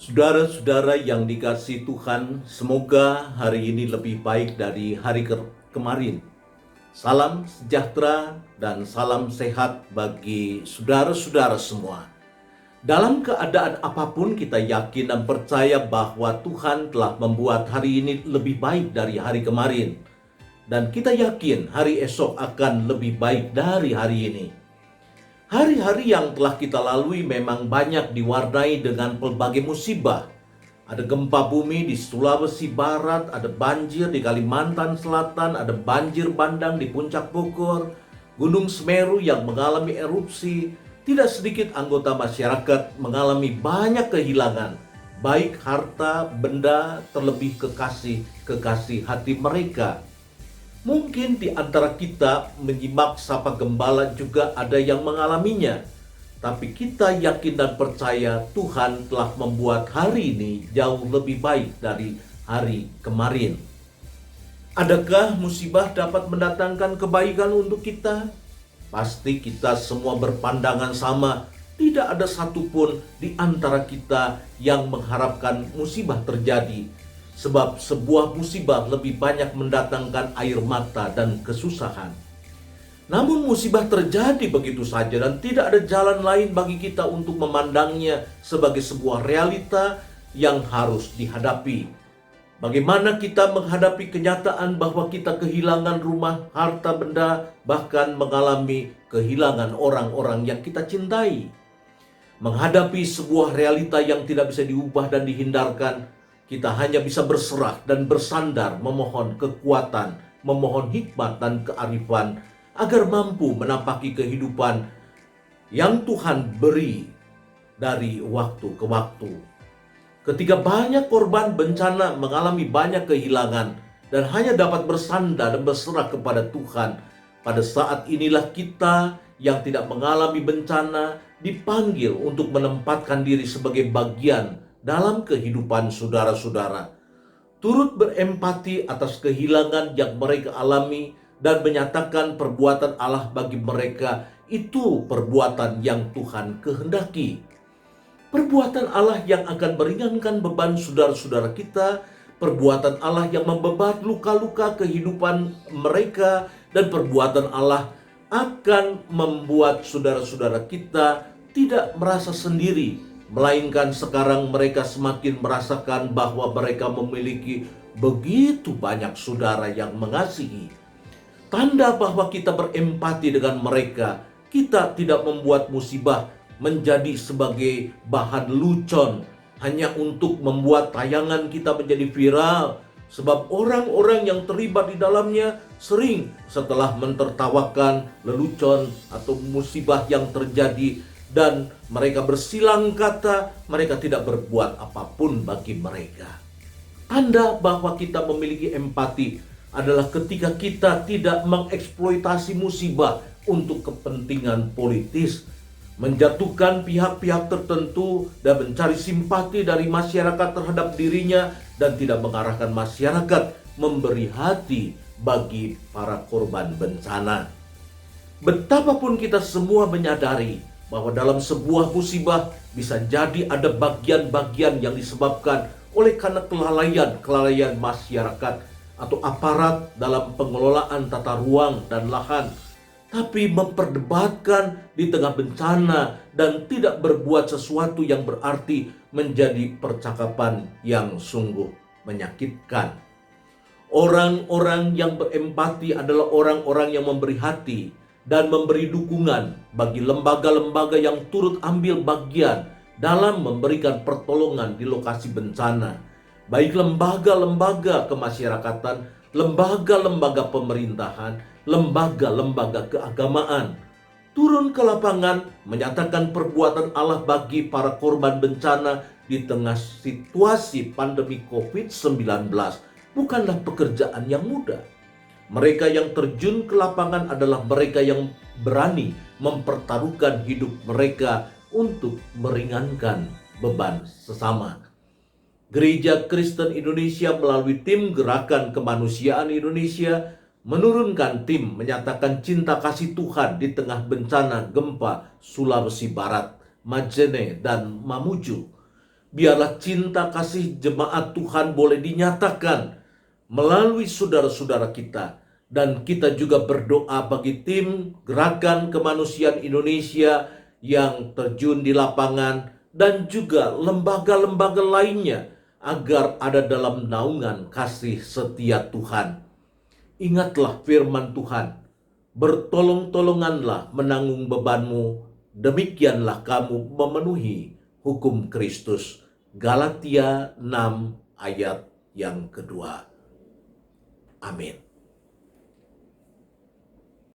Saudara-saudara yang dikasihi Tuhan, semoga hari ini lebih baik dari hari kemarin. Salam sejahtera dan salam sehat bagi saudara-saudara semua. Dalam keadaan apapun kita yakin dan percaya bahwa Tuhan telah membuat hari ini lebih baik dari hari kemarin. Dan kita yakin hari esok akan lebih baik dari hari ini. Hari-hari yang telah kita lalui memang banyak diwarnai dengan pelbagai musibah. Ada gempa bumi di Sulawesi Barat, ada banjir di Kalimantan Selatan, ada banjir bandang di Puncak Bogor, Gunung Semeru yang mengalami erupsi. Tidak sedikit anggota masyarakat mengalami banyak kehilangan, baik harta, benda, terlebih kekasih hati mereka. Mungkin di antara kita menyimak Sapa Gembala juga ada yang mengalaminya. Tapi kita yakin dan percaya Tuhan telah membuat hari ini jauh lebih baik dari hari kemarin. Adakah musibah dapat mendatangkan kebaikan untuk kita? Pasti kita semua berpandangan sama. Tidak ada satupun di antara kita yang mengharapkan musibah terjadi. Sebab sebuah musibah lebih banyak mendatangkan air mata dan kesusahan. Namun musibah terjadi begitu saja dan tidak ada jalan lain bagi kita untuk memandangnya sebagai sebuah realita yang harus dihadapi. Bagaimana kita menghadapi kenyataan bahwa kita kehilangan rumah, harta benda, bahkan mengalami kehilangan orang-orang yang kita cintai. Menghadapi sebuah realita yang tidak bisa diubah dan dihindarkan, kita hanya bisa berserah dan bersandar memohon kekuatan, memohon hikmat dan kearifan agar mampu menapaki kehidupan yang Tuhan beri dari waktu ke waktu. Ketika banyak korban bencana mengalami banyak kehilangan dan hanya dapat bersandar dan berserah kepada Tuhan, pada saat inilah kita yang tidak mengalami bencana dipanggil untuk menempatkan diri sebagai bagian dalam kehidupan saudara-saudara, turut berempati atas kehilangan yang mereka alami dan menyatakan perbuatan Allah bagi mereka itu perbuatan yang Tuhan kehendaki. Perbuatan Allah yang akan meringankan beban saudara-saudara kita, perbuatan Allah yang membebat luka-luka kehidupan mereka, dan perbuatan Allah akan membuat saudara-saudara kita tidak merasa sendiri, melainkan sekarang mereka semakin merasakan bahwa mereka memiliki begitu banyak saudara yang mengasihi. Tanda bahwa kita berempati dengan mereka, kita tidak membuat musibah menjadi sebagai bahan lucon hanya untuk membuat tayangan kita menjadi viral. Sebab orang-orang yang terlibat di dalamnya sering setelah mentertawakan lelucon atau musibah yang terjadi dan mereka bersilang kata, mereka tidak berbuat apapun bagi mereka. Tanda bahwa kita memiliki empati adalah ketika kita tidak mengeksploitasi musibah untuk kepentingan politis, menjatuhkan pihak-pihak tertentu dan mencari simpati dari masyarakat terhadap dirinya, dan tidak mengarahkan masyarakat memberi hati bagi para korban bencana. Betapapun kita semua menyadari bahwa dalam sebuah musibah bisa jadi ada bagian-bagian yang disebabkan oleh karena kelalaian masyarakat atau aparat dalam pengelolaan tata ruang dan lahan. Tapi memperdebatkan di tengah bencana dan tidak berbuat sesuatu yang berarti menjadi percakapan yang sungguh menyakitkan. Orang-orang yang berempati adalah orang-orang yang memberi hati dan memberi dukungan bagi lembaga-lembaga yang turut ambil bagian dalam memberikan pertolongan di lokasi bencana. Baik lembaga-lembaga kemasyarakatan, lembaga-lembaga pemerintahan, lembaga-lembaga keagamaan. Turun ke lapangan menyatakan perbuatan Allah bagi para korban bencana di tengah situasi pandemi COVID-19 bukanlah pekerjaan yang mudah. Mereka yang terjun ke lapangan adalah mereka yang berani mempertaruhkan hidup mereka untuk meringankan beban sesama. Gereja Kristen Indonesia melalui tim Gerakan Kemanusiaan Indonesia menurunkan tim menyatakan cinta kasih Tuhan di tengah bencana gempa Sulawesi Barat, Majene, dan Mamuju. Biarlah cinta kasih jemaat Tuhan boleh dinyatakan melalui saudara-saudara kita. Dan kita juga berdoa bagi tim Gerakan Kemanusiaan Indonesia yang terjun di lapangan dan juga lembaga-lembaga lainnya agar ada dalam naungan kasih setia Tuhan. Ingatlah firman Tuhan, bertolong-tolonganlah menanggung bebanmu, demikianlah kamu memenuhi hukum Kristus. Galatia 6 ayat yang kedua. Amin.